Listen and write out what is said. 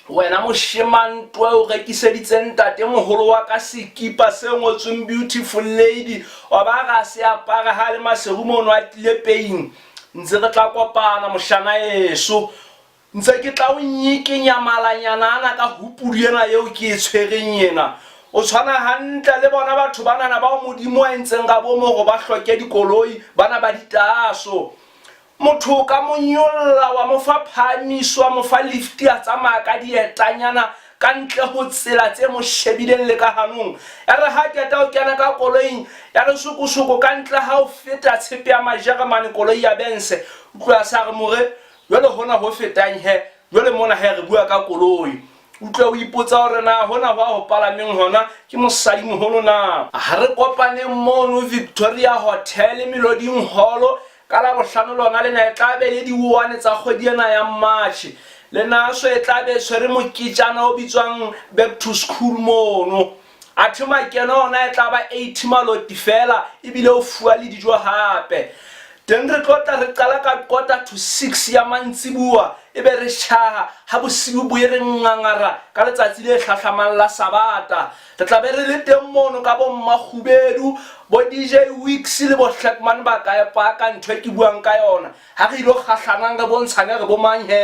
wena moshemantwe o rekiseditse ntate moholo wa ka sekipa se ngotsweng beautiful lady wa ba ga se apara ha le maserumo no a tlile paying ntse re tla kopana moshana yeso ntse ke tla o nyike nyamalanyana ana ka hupudi ena yeo ke e tshwereng yena o tshwana hantle le bona batho banana ba modimo a ntseng ga bomo go ba hloke dikoloi bana ba ditaso motho ka monyolla wa mofa phamiswa mofa lift ya tsamaya ka dietanyana ka ntle ho tsela tse mo shebileng le ka hanong ya re ha keta o kena ka koloing ya re sukusuku ka ntle ha o feta tshepe ya majeremane koloi ya bense utlwa sa re more jwale hona ho fetang he jwale mona he re bua ka koloi utlwa o ipotsa hore na hona ho ho palameng hona ke mosadi moholo na ha re kopane mono Victoria Hotel Meloding Hall ka la bohlano lona le na e tla be le di 1 tsa kgwedi ena ya March le na so e tla be tshwere mokitjana o bitswang back to school mono a thuma kena ona e tla ba 80 maloti fela ebile o fuwa le dijo hape teng re tlotla re qala ka 5:45 ya mantsibua ebe re shaha ha bosibu bo re ngangara ka letsatsi le hlahlamang la Sabata re tla be re le teng mono ka bo Mmakhubedu bo DJ Wix le bo Hlakman ba ka e pa ka ntwe ke buang ka yona ha re ilo kgahlanang re bontshane re bo mang he